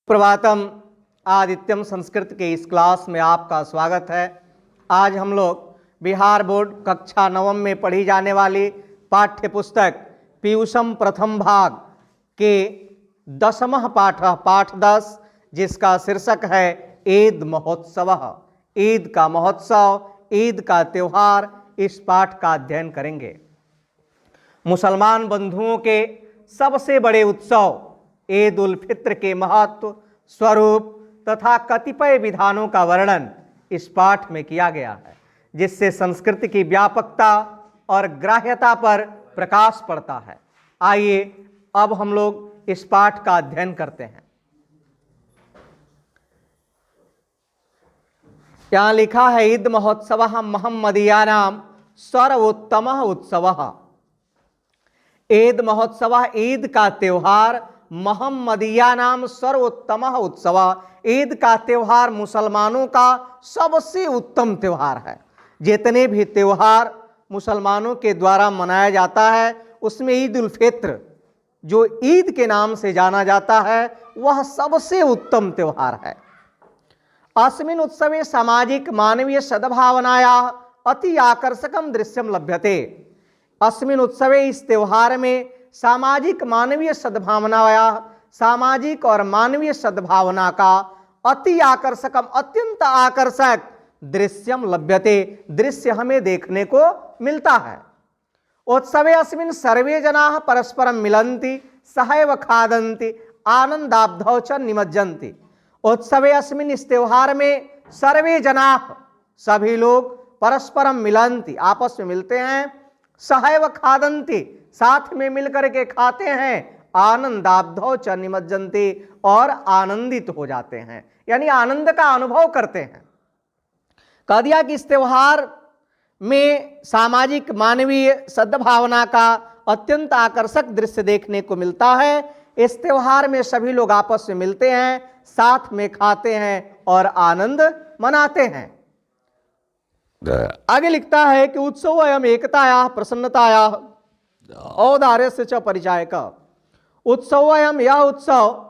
प्रभातम आदित्यम संस्कृत के इस क्लास में आपका स्वागत है। आज हम लोग बिहार बोर्ड कक्षा नवम में पढ़ी जाने वाली पाठ्य पुस्तक पीयूषम प्रथम भाग के 10वां पाठ 10 जिसका शीर्षक है ईद महोत्सव। ईद का महोत्सव, ईद का त्यौहार, इस पाठ का अध्ययन करेंगे। मुसलमान बंधुओं के सबसे बड़े उत्सव ईद उल फित्र के महत्व, स्वरूप तथा कतिपय विधानों का वर्णन इस पाठ में किया गया है, जिससे संस्कृति की व्यापकता और ग्राह्यता पर प्रकाश पड़ता है। आइए अब हम लोग इस पाठ का अध्ययन करते हैं। यहाँ लिखा है ईद महोत्सव मोहम्मदियानाम सर्वोत्तम उत्सव। ईद महोत्सव, ईद का त्योहार, मोहम्मदिया नाम सर्वोत्तम उत्सव, ईद का त्योहार मुसलमानों का सबसे उत्तम त्योहार है। जितने भी त्योहार मुसलमानों के द्वारा मनाया जाता है उसमें ईद उल फित्र जो ईद के नाम से जाना जाता है वह सबसे उत्तम त्योहार है। अस्मिन् उत्सवे सामाजिक मानवीय सद्भावनाया अति आकर्षकम दृश्यम लभ्यते। अस्मिन् उत्सवे, इस त्योहार में सामाजिक मानवीय सद्भावनाया, सामाजिक और मानवीय सद्भावना का अति आकर्षकम, अत्यंत आकर्षक दृश्यम लभ्यते, दृश्य हमें देखने को मिलता है। उत्सवे अस्मिन् सर्वे जनाः परस्परं मिलन्ति सहैव खादन्ति आनंदाब्धौ च निमज्जन्ति। उत्सवे अस्मिन्, इस त्योहार में सर्वे जनाः, सभी लोग, परस्परम मिलन्ति, आपस में मिलते हैं, सहैव खादन्ति, साथ में मिलकर के खाते हैं, आनंदाब्धौ च निमज्जन्ति, और आनंदित हो जाते हैं, यानी आनंद का अनुभव करते हैं। कह दिया कि इस त्योहार में सामाजिक मानवीय सद्भावना का अत्यंत आकर्षक दृश्य देखने को मिलता है। इस त्योहार में सभी लोग आपस में मिलते हैं, साथ में खाते हैं और आनंद मनाते हैं। आगे लिखता है कि उत्सव एवं एकताया प्रसन्नताया औदार्यस्य च परिचायक। उत्सव एवं, यह उत्सव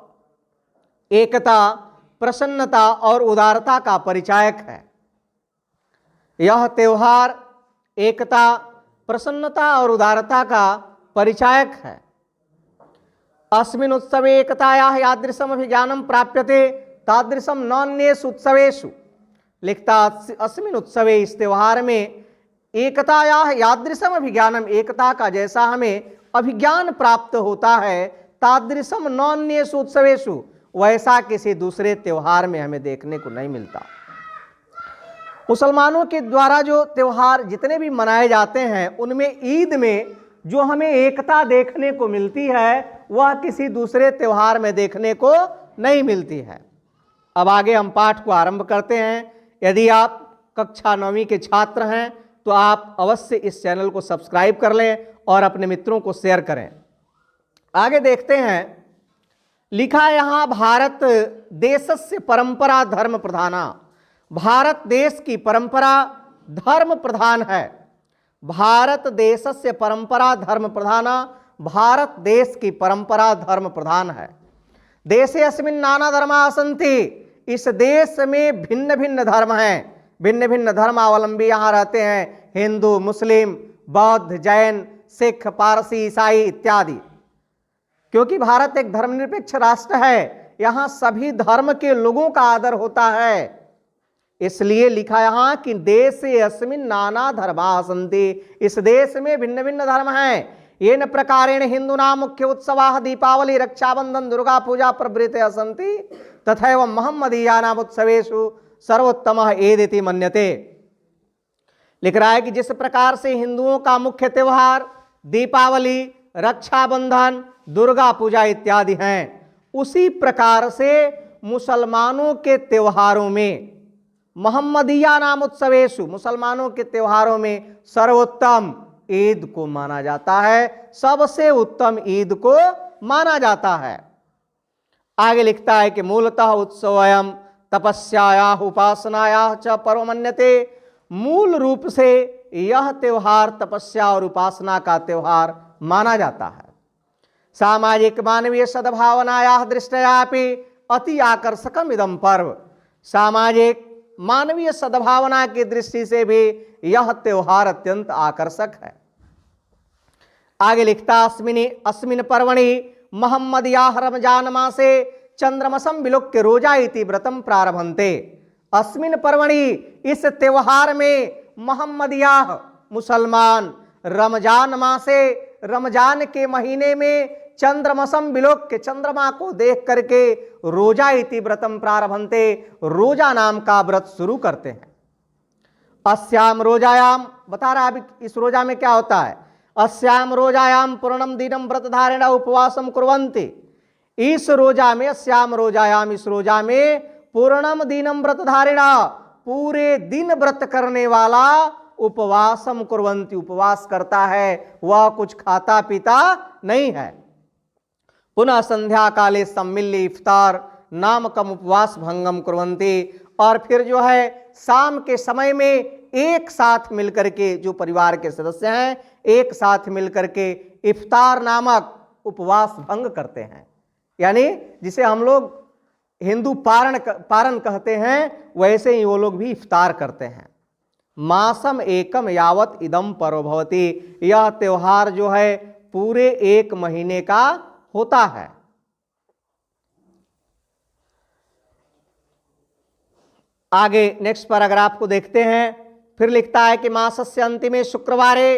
एकता, प्रसन्नता और उदारता का परिचायक है। यह त्योहार एकता, प्रसन्नता और उदारता का परिचायक है। अस्मिन् उत्सवे एकतायाः यादृशम अभिज्ञानम प्राप्यते तादृशम नान्येषु उत्सवेषु। लिखता अस्मिन् उत्सवे, इस त्योहार में एकतायाः यादृशम अभिज्ञानम, एकता का जैसा हमें अभिज्ञान प्राप्त होता है, तादृशम नान्येषु उत्सवेषु, वैसा किसी दूसरे त्योहार में हमें देखने को नहीं मिलता। मुसलमानों के द्वारा जो त्योहार जितने भी मनाए जाते हैं उनमें ईद में जो हमें एकता देखने को मिलती है वह किसी दूसरे त्योहार में देखने को नहीं मिलती है। अब आगे हम पाठ को आरंभ करते हैं। यदि आप कक्षा 9वीं के छात्र हैं तो आप अवश्य इस चैनल को सब्सक्राइब कर लें और अपने मित्रों को शेयर करें। आगे देखते हैं, लिखा यहाँ भारत देशस्य परंपरा धर्म प्रधाना। भारत देश की परंपरा धर्म प्रधान है। भारत देशस्य परंपरा धर्म प्रधाना, भारत देश की परंपरा धर्म प्रधान है। देशे अस्मिन् नाना धर्मा सन्ति, इस देश में भिन्न भिन्न धर्म हैं, भिन्न भिन्न धर्मावलंबी यहाँ रहते हैं, हिंदू, मुस्लिम, बौद्ध, जैन, सिख, पारसी, ईसाई इत्यादि। क्योंकि भारत एक धर्मनिरपेक्ष राष्ट्र है, यहाँ सभी धर्म के लोगों का आदर होता है, इसलिए लिखा यहाँ कि देशे अस्मिन् नाना धर्मा सन्ति, इस देश में भिन्न भिन्न धर्म हैं। येन प्रकारेण हिंदूनां मुख्य उत्सवाः दीपावली, रक्षाबंधन, दुर्गा पूजा प्रभृतयः सन्ति तथैव मोहम्मदीयानाम् उत्सवेषु सर्वोत्तमः ईदिति मन्यते। लिख रहा है कि जिस प्रकार से हिंदुओं का मुख्य त्योहार दीपावली, रक्षाबंधन, दुर्गा पूजा इत्यादि हैं, उसी प्रकार से मुसलमानों के त्योहारों में मोहम्मदिया नाम उत्सवेषु, मुसलमानों के त्योहारों में सर्वोत्तम ईद को माना जाता है, सबसे उत्तम ईद को माना जाता है। आगे लिखता है कि मूलतः उत्सवयम् तपस्यायाः उपासनायाः च पर्व मन्यते। मूल रूप से यह त्योहार तपस्या और उपासना का त्योहार माना जाता है। सामाजिक मानवीय सद्भावनायाः दृष्टयापि अति आकर्षकम इदम पर्व। सामाजिक मानवीय सद्भावना की दृष्टि से भी यह त्योहार अत्यंत आकर्षक है। आगे लिखता अस्मिन पर्वणि मोहम्मदियाः रमजान मासे चंद्रमसम विलोक्य रोजा इति व्रतम प्रारभन्ते। अस्मिन पर्वणि इस त्योहार में मोहम्मदियाः मुसलमान रमजान मासे रमजान के महीने में चंद्रमसम विलोक्य चंद्रमा को देख करके रोजा इति व्रतम प्रारभन्ते रोजा नाम का व्रत शुरू करते हैं। अस्याम रोजायाम बता रहा है अभी इस रोजा में क्या होता है। अस्याम रोजायाम पूर्णम दिनम व्रत धारेण उपवासम कुर्वन्ति। इस रोजा में अस्याम रोजायाम इस रोजा में पूर्णम दिनम व्रत धारेण पूरे दिन व्रत करने वाला उपवासम कुर्वन्ति उपवास करता है, वह कुछ खाता पीता नहीं है। पुनः संध्या काले सम्मिल्य इफ्तार नामकम उपवास भंगम कुर्वन्ति। और फिर जो है शाम के समय में एक साथ मिलकर के जो परिवार के सदस्य हैं एक साथ मिलकर के इफ्तार नामक उपवास भंग करते हैं। यानी जिसे हम लोग हिंदू पारण कहते हैं वैसे ही वो लोग भी इफ्तार करते हैं। मासम एकम यावत इदम पर्व भवति। यह त्योहार जो है पूरे एक महीने का होता है। आगे नेक्स्ट पैराग्राफ को देखते हैं। फिर लिखता है कि मासस्य अंतिमे शुक्रवारे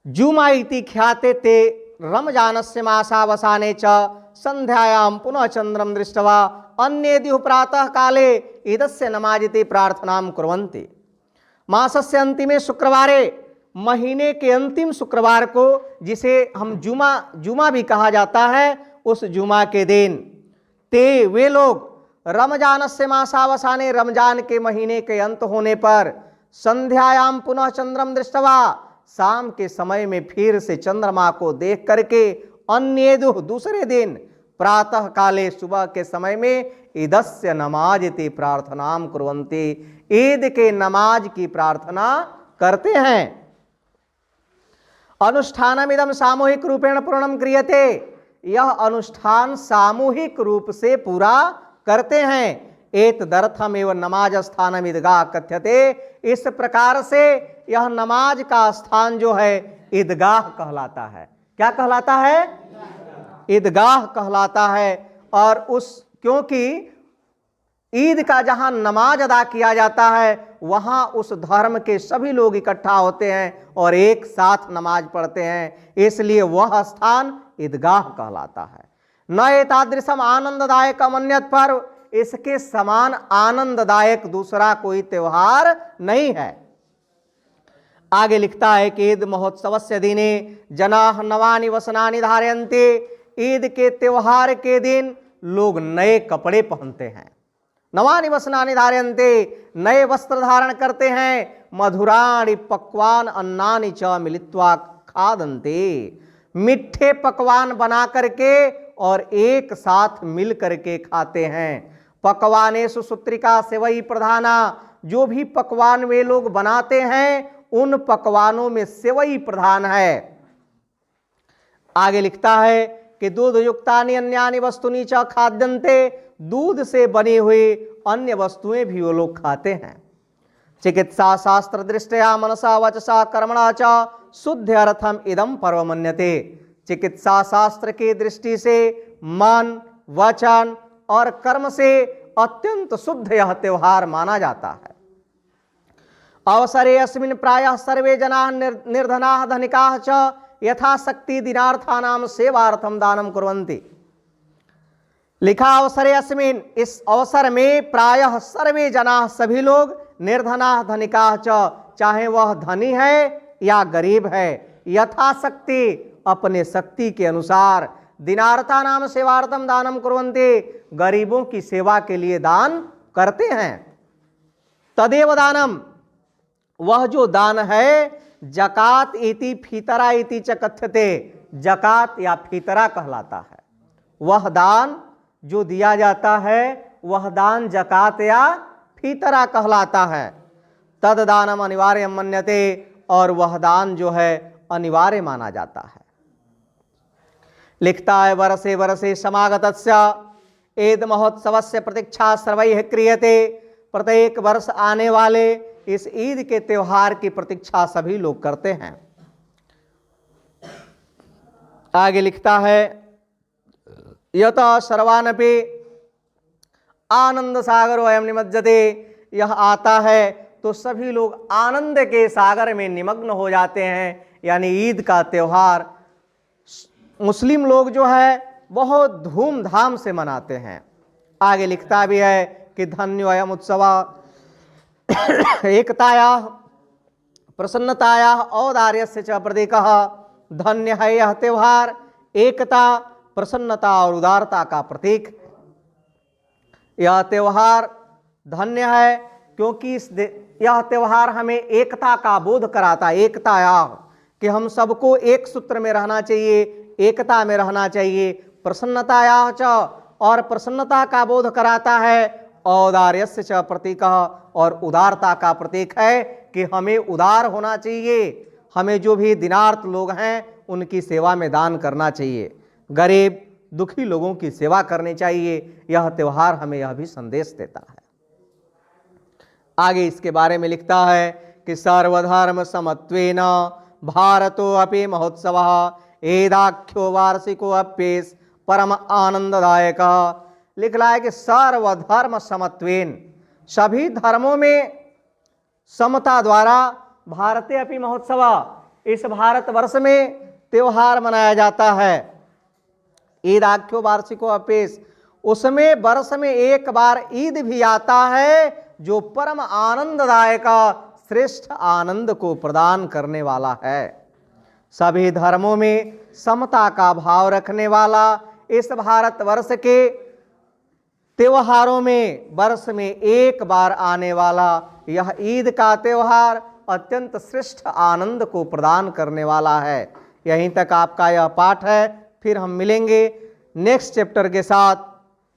जुमा इति ख्याते ते रमजानस्य मासावसाने च संध्यायां पुनः चंद्रम दृष्ट्वा अन्येद्युः प्रातः काले इदस्य नमाजिति प्रार्थनां कुर्वन्ति। मासस्य अंतिमे शुक्रवारे महीने के अंतिम शुक्रवार को जिसे हम जुमा भी कहा जाता है उस जुमा के दिन ते वे लोग रमजानस्य मासावसाने रमजान के महीने के अंत होने पर संध्यायाम पुनः चंद्रम दृष्ट्वा शाम के समय में फिर से चंद्रमा को देख करके अन्येदु दूसरे दिन प्रातः काले सुबह के समय में ईदस्य नमाजिति प्रार्थनाम कुर्वन्ति। ईद के नमाज की प्रार्थना करते हैं। अनुष्ठानमिदं सामूहिक रूपेण पूर्णम क्रियते। यह अनुष्ठान सामूहिक रूप से पूरा करते हैं। एतदर्थम एवं नमाज स्थानम ईदगाह कथ्यते। इस प्रकार से यह नमाज का स्थान जो है ईदगाह कहलाता है। क्या कहलाता है? ईदगाह कहलाता है। और उस क्योंकि ईद का जहां नमाज अदा किया जाता है वहां उस धर्म के सभी लोग इकट्ठा होते हैं और एक साथ नमाज पढ़ते हैं, इसलिए वह स्थान ईदगाह कहलाता है। न एतादृशम आनंददायक अन्यत पर्व। इसके समान आनंददायक दूसरा कोई त्योहार नहीं है। आगे लिखता है कि ईद महोत्सवस्य दिने जनाः नवानि वसनानि धारयन्ते। ईद के त्योहार के दिन लोग नए कपड़े पहनते हैं। नवानि वसनानि धारयन्ते नए वस्त्र धारण करते हैं। मधुराणि पक्वान अन्नानि च मिलित्वा खादन्ते। मीठे पकवान बना करके और एक साथ मिल करके खाते हैं। पकवानेषु सूत्रिका सेवई प्रधाना। जो भी पकवान वे लोग बनाते हैं उन पकवानों में सेवई प्रधान है। आगे लिखता है कि दूध युक्तानि अन्यानि वस्तुनि च खाद्यन्ते। दूध से बनी हुई अन्य वस्तुएं भी वो लोग खाते हैं। चिकित्सा शास्त्र दृष्टया मनसा वचसा कर्मणा च शुद्ध अर्थम इदम पर्व मन्यते। चिकित्सा शास्त्र की दृष्टि से मन वचन और कर्म से अत्यंत शुद्ध यह त्योहार माना जाता है। अवसरे अस्मिन् प्रायः सर्वे जनाः निर्धनाः धनिकाः च यथाशक्ति दिनार्थानां सेवार्थम दानम कुर्वन्ति। लिखा अवसरे अस्मिन् इस अवसर में प्रायः सर्वे जनाः सभी लोग निर्धनाः धनिकाः च चाहे वह धनी है या गरीब है यथाशक्ति अपने शक्ति के अनुसार दिनार्था नाम सेवार्थम दानम कुर्वन्ते गरीबों की सेवा के लिए दान करते हैं। तदेव दानम वह जो दान है जकात इति फीतरा इति च कथ्यते। जकात या फीतरा कहलाता है। वह दान जो दिया जाता है वह दान जकात या फीतरा कहलाता है। तद दानम अनिवार्य मन्यते और वह दान जो है अनिवार्य माना जाता है। लिखता है वरसे वरसे समागतस्य ईद महोत्सवस्य प्रतीक्षा सर्वैः क्रियते। प्रत्येक वर्ष आने वाले इस ईद के त्योहार की प्रतीक्षा सभी लोग करते हैं। आगे लिखता है यत सर्वानपि आनंद सागर वयम निमज्जते। यह आता है तो सभी लोग आनंद के सागर में निमग्न हो जाते हैं। यानी ईद का त्योहार मुस्लिम लोग जो है बहुत धूमधाम से मनाते हैं। आगे लिखता भी है कि धन्योऽयम् उत्सवः एकताया प्रसन्नताया औदार्यस्य च प्रतीकः। धन्य है यह त्योहार, एकता, प्रसन्नता और उदारता का प्रतीक है। यह त्योहार धन्य है क्योंकि यह त्योहार हमें एकता का बोध कराता है। एकताया कि हम सबको एक सूत्र में रहना चाहिए, एकता में रहना चाहिए। प्रसन्नताया च और प्रसन्नता का बोध कराता है। औदार्यस्य च प्रतीकः और उदारता का प्रतीक है कि हमें उदार होना चाहिए। हमें जो भी दीनार्थ लोग हैं उनकी सेवा में दान करना चाहिए, गरीब दुखी लोगों की सेवा करनी चाहिए। यह त्योहार हमें यह भी संदेश देता है। आगे इसके बारे में लिखता है कि सर्वधर्म समत्वेन भारतो अपि महोत्सवः एदाख्यो वार्षिको अप्येष परम आनंददायक। लिख रहा है कि सर्वधर्म समत्वेन, सभी धर्मों में समता द्वारा भारते अपि महोत्सव, इस भारतवर्ष में त्योहार मनाया जाता है। ईदाख्यो वार्षिको अपेश, उसमें वर्ष में एक बार ईद भी आता है जो परम आनंददायक श्रेष्ठ आनंद को प्रदान करने वाला है। सभी धर्मों में समता का भाव रखने वाला इस भारतवर्ष के त्योहारों में वर्ष में एक बार आने वाला यह ईद का त्योहार अत्यंत श्रेष्ठ आनंद को प्रदान करने वाला है। यहीं तक आपका यह पाठ है। फिर हम मिलेंगे नेक्स्ट चैप्टर के साथ।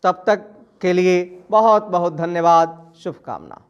तब तक के लिए बहुत बहुत धन्यवाद, शुभकामना।